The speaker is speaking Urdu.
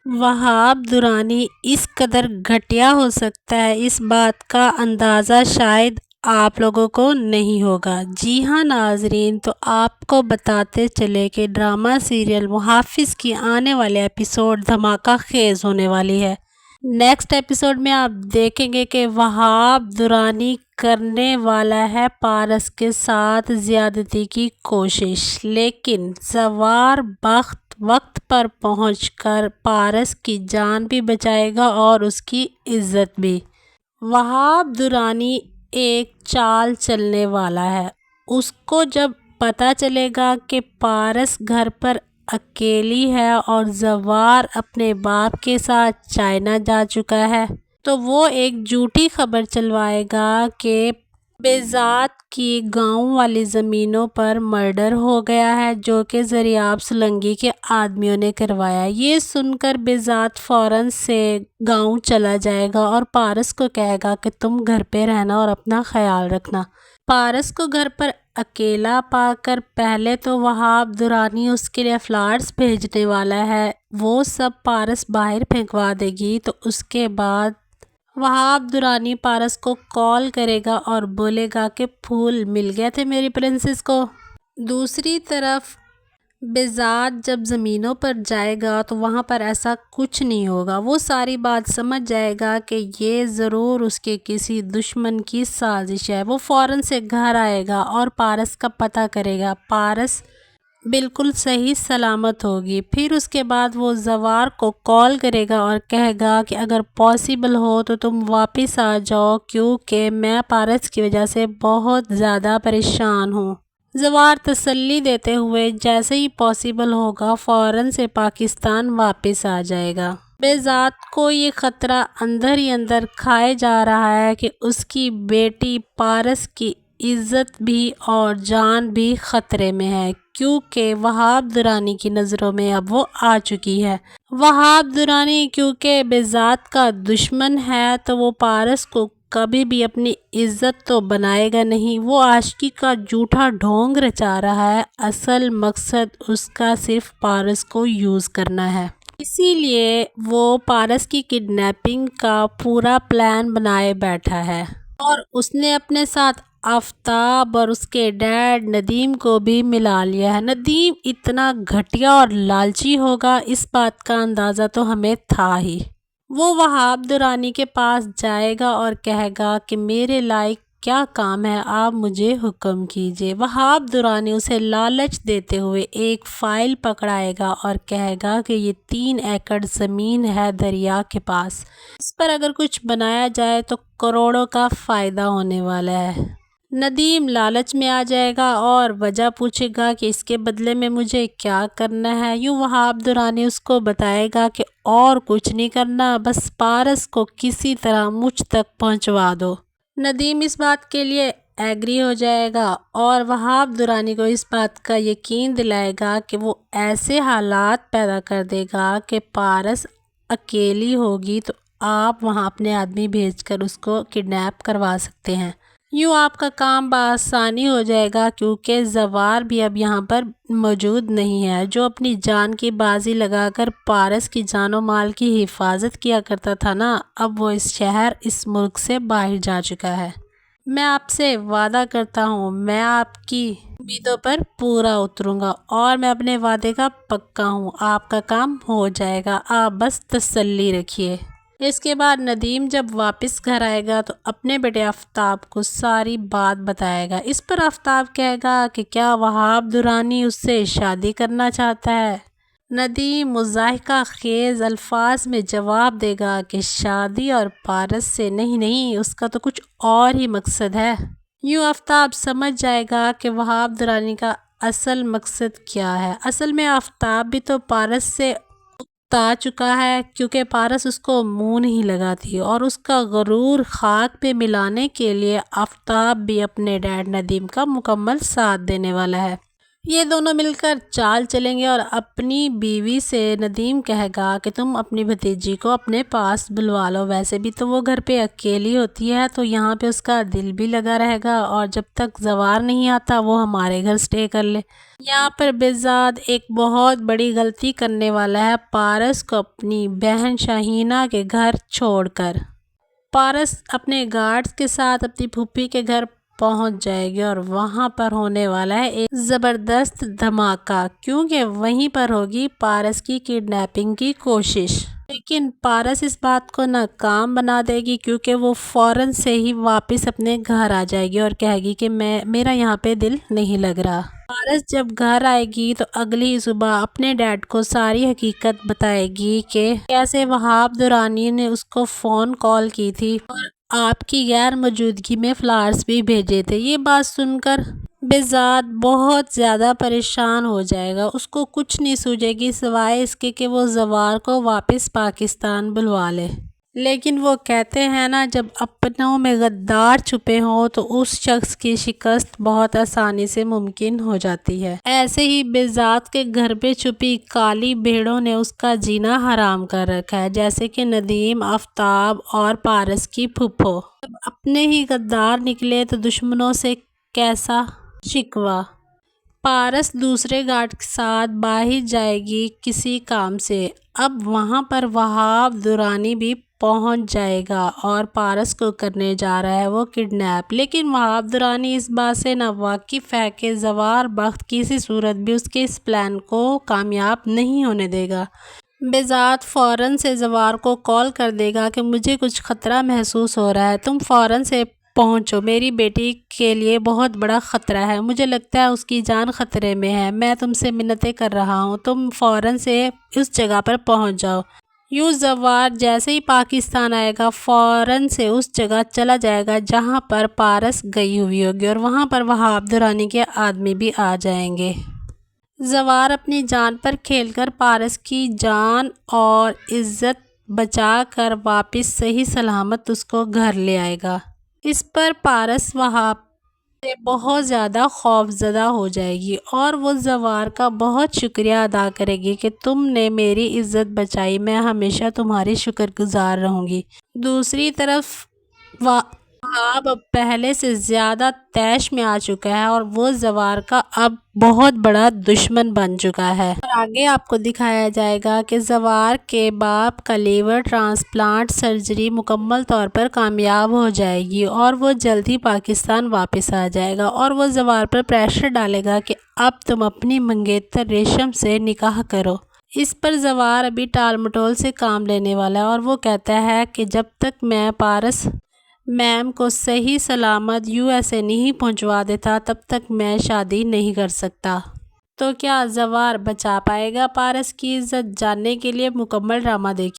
وہاب درانی اس قدر گھٹیا ہو سکتا ہے، اس بات کا اندازہ شاید آپ لوگوں کو نہیں ہوگا۔ جی ہاں ناظرین، تو آپ کو بتاتے چلے کہ ڈرامہ سیریل محافظ کی آنے والے ایپیسوڈ دھماکہ خیز ہونے والی ہے۔ نیکسٹ ایپیسوڈ میں آپ دیکھیں گے کہ وہاب درانی کرنے والا ہے پارس کے ساتھ زیادتی کی کوشش، لیکن زوار بخت وقت پر پہنچ کر پارس کی جان بھی بچائے گا اور اس کی عزت بھی۔ وہاب درانی ایک چال چلنے والا ہے۔ اس کو جب پتہ چلے گا کہ پارس گھر پر اکیلی ہے اور زوار اپنے باپ کے ساتھ چائنا جا چکا ہے، تو وہ ایک جھوٹی خبر چلوائے گا کہ بہزاد کی گاؤں والی زمینوں پر مرڈر ہو گیا ہے، جو کہ زریاب سولنگی کے آدمیوں نے کروایا۔ یہ سن کر بہزاد فوراً سے گاؤں چلا جائے گا اور پارس کو کہے گا کہ تم گھر پہ رہنا اور اپنا خیال رکھنا۔ پارس کو گھر پر اکیلا پا کر پہلے تو وہاب درانی اس کے لیے فلاورز بھیجنے والا ہے، وہ سب پارس باہر پھینکوا دے گی۔ تو اس کے بعد وہاب درانی پارس کو کال کرے گا اور بولے گا کہ پھول مل گئے تھے میری پرنسس کو۔ دوسری طرف بہزاد جب زمینوں پر جائے گا تو وہاں پر ایسا کچھ نہیں ہوگا، وہ ساری بات سمجھ جائے گا کہ یہ ضرور اس کے کسی دشمن کی سازش ہے۔ وہ فوراً سے گھر آئے گا اور پارس کا پتہ کرے گا۔ پارس بالکل صحیح سلامت ہوگی۔ پھر اس کے بعد وہ زوار کو کال کرے گا اور کہے گا کہ اگر پاسبل ہو تو تم واپس آ جاؤ، کیونکہ میں پارس کی وجہ سے بہت زیادہ پریشان ہوں۔ زوار تسلی دیتے ہوئے جیسے ہی پاسبل ہوگا فوراً سے پاکستان واپس آ جائے گا۔ بہزاد کو یہ خطرہ اندر ہی اندر کھائے جا رہا ہے کہ اس کی بیٹی پارس کی عزت بھی اور جان بھی خطرے میں ہے، کیونکہ وہاب درانی کی نظروں میں اب وہ آ چکی ہے۔ وہاب درانی کیونکہ بہزاد کا دشمن ہے تو وہ پارس کو کبھی بھی اپنی عزت تو بنائے گا نہیں، وہ عاشقی کا جھوٹا ڈھونگ رچا رہا ہے۔ اصل مقصد اس کا صرف پارس کو یوز کرنا ہے، اسی لیے وہ پارس کی کڈنیپنگ کا پورا پلان بنائے بیٹھا ہے، اور اس نے اپنے ساتھ آفتاب اور اس کے ڈیڈ ندیم کو بھی ملا لیا ہے۔ ندیم اتنا گھٹیا اور لالچی ہوگا اس بات کا اندازہ تو ہمیں تھا ہی۔ وہ وہاب درانی کے پاس جائے گا اور کہے گا کہ میرے لائق کیا کام ہے، آپ مجھے حکم کیجیے۔ وہاب درانی اسے لالچ دیتے ہوئے ایک فائل پکڑائے گا اور کہے گا کہ یہ 3 ایکڑ زمین ہے دریا کے پاس، اس پر اگر کچھ بنایا جائے تو کروڑوں کا فائدہ ہونے والا ہے۔ ندیم لالچ میں آ جائے گا اور وجہ پوچھے گا کہ اس کے بدلے میں مجھے کیا کرنا ہے۔ یوں وہاب درانی اس کو بتائے گا کہ اور کچھ نہیں کرنا، بس پارس کو کسی طرح مجھ تک پہنچوا دو۔ ندیم اس بات کے لیے ایگری ہو جائے گا اور وہاب درانی کو اس بات کا یقین دلائے گا کہ وہ ایسے حالات پیدا کر دے گا کہ پارس اکیلی ہوگی تو آپ وہاں اپنے آدمی بھیج کر اس کو کڈنیپ کروا سکتے ہیں۔ یوں آپ کا کام بآسانی ہو جائے گا، کیونکہ زوار بھی اب یہاں پر موجود نہیں ہے، جو اپنی جان کی بازی لگا کر پارس کی جان و مال کی حفاظت کیا کرتا تھا نا، اب وہ اس شہر اس ملک سے باہر جا چکا ہے۔ میں آپ سے وعدہ کرتا ہوں میں آپ کی امیدوں پر پورا اتروں گا اور میں اپنے وعدے کا پکا ہوں، آپ کا کام ہو جائے گا، آپ بس تسلی رکھیے۔ اس کے بعد ندیم جب واپس گھر آئے گا تو اپنے بیٹے آفتاب کو ساری بات بتائے گا۔ اس پر آفتاب کہے گا کہ کیا وہاب درانی اس سے شادی کرنا چاہتا ہے؟ ندیم مضحکہ خیز الفاظ میں جواب دے گا کہ شادی اور پارس سے نہیں، اس کا تو کچھ اور ہی مقصد ہے۔ یوں آفتاب سمجھ جائے گا کہ وہاب درانی کا اصل مقصد کیا ہے۔ اصل میں آفتاب بھی تو پارس سے اکتا چکا ہے، کیونکہ پارس اس کو منہ نہیں لگاتی، اور اس کا غرور خاک پہ ملانے کے لیے آفتاب بھی اپنے ڈیڈ ندیم کا مکمل ساتھ دینے والا ہے۔ یہ دونوں مل کر چال چلیں گے اور اپنی بیوی سے ندیم کہے گا کہ تم اپنی بھتیجی کو اپنے پاس بلوا لو، ویسے بھی تو وہ گھر پہ اکیلی ہوتی ہے تو یہاں پہ اس کا دل بھی لگا رہے گا، اور جب تک زوار نہیں آتا وہ ہمارے گھر سٹے کر لے۔ یہاں پر بہزاد ایک بہت بڑی غلطی کرنے والا ہے، پارس کو اپنی بہن شاہینہ کے گھر چھوڑ کر۔ پارس اپنے گارڈز کے ساتھ اپنی پھوپھی کے گھر پہنچ جائے گی اور وہاں پر ہونے والا ہے ایک زبردست دھماکہ، کیونکہ وہیں پر ہوگی پارس کی کڈنیپنگ کی کوشش۔ لیکن پارس اس بات کو ناکام بنا دے گی، کیونکہ وہ فوراً سے ہی واپس اپنے گھر آ جائے گی اور کہے گی کہ میرا یہاں پہ دل نہیں لگ رہا۔ پارس جب گھر آئے گی تو اگلی صبح اپنے ڈیڈ کو ساری حقیقت بتائے گی کہ کیسے وہاب درانی نے اس کو فون کال کی تھی اور آپ کی غیر موجودگی میں فلاورز بھی بھیجے تھے۔ یہ بات سن کر بہزاد بہت زیادہ پریشان ہو جائے گا، اس کو کچھ نہیں سوجے گی سوائے اس کے کہ وہ زوار کو واپس پاکستان بلوا لے۔ لیکن وہ کہتے ہیں نا، جب اپنوں میں غدار چھپے ہوں تو اس شخص کی شکست بہت آسانی سے ممکن ہو جاتی ہے۔ ایسے ہی بہزاد کے گھر پہ چھپی کالی بھیڑوں نے اس کا جینا حرام کر رکھا ہے، جیسے کہ ندیم، آفتاب اور پارس کی پھوپھو۔ جب اپنے ہی غدار نکلے تو دشمنوں سے کیسا شکوہ۔ پارس دوسرے گارڈ کے ساتھ باہر جائے گی کسی کام سے۔ اب وہاں پر وہاب درانی بھی پہنچ جائے گا اور پارس کو کرنے جا رہا ہے وہ کڈنیپ۔ لیکن وہاب درانی اس بات سے ناواقف ہے کہ زوار بخت کسی صورت بھی اس کے اس پلان کو کامیاب نہیں ہونے دے گا۔ بہزاد فوراً سے زوار کو کال کر دے گا کہ مجھے کچھ خطرہ محسوس ہو رہا ہے، تم فوراً سے پہنچو، میری بیٹی کے لیے بہت بڑا خطرہ ہے، مجھے لگتا ہے اس کی جان خطرے میں ہے، میں تم سے منتیں کر رہا ہوں، تم فوراً سے اس جگہ پر پہنچ جاؤ۔ یوں زوار جیسے ہی پاکستان آئے گا فوراً سے اس جگہ چلا جائے گا جہاں پر پارس گئی ہوئی ہوگی، اور وہاں پر وہاب درانی کے آدمی بھی آ جائیں گے۔ زوار اپنی جان پر کھیل کر پارس کی جان اور عزت بچا کر واپس صحیح سلامت اس کو گھر لے آئے گا۔ اس پر پارس وہاب سے بہت زیادہ خوف زدہ ہو جائے گی اور وہ زوار کا بہت شکریہ ادا کرے گی کہ تم نے میری عزت بچائی، میں ہمیشہ تمہاری شکر گزار رہوں گی۔ دوسری طرف وہاب اب پہلے سے زیادہ طیش میں آ چکا ہے اور وہ زوار کا اب بہت بڑا دشمن بن چکا ہے۔ اور آگے آپ کو دکھایا جائے گا کہ زوار کے باپ کا لیور ٹرانسپلانٹ سرجری مکمل طور پر کامیاب ہو جائے گی اور وہ جلد ہی پاکستان واپس آ جائے گا، اور وہ زوار پر پریشر ڈالے گا کہ اب تم اپنی منگیتر ریشم سے نکاح کرو۔ اس پر زوار ابھی ٹال مٹول سے کام لینے والا ہے اور وہ کہتا ہے کہ جب تک میں پارس میم کو صحیح سلامت USA نہیں پہنچوا دیتا تب تک میں شادی نہیں کر سکتا۔ تو کیا زوار بچا پائے گا پارس کی عزت؟ جاننے کے لیے مکمل ڈرامہ دیکھیں۔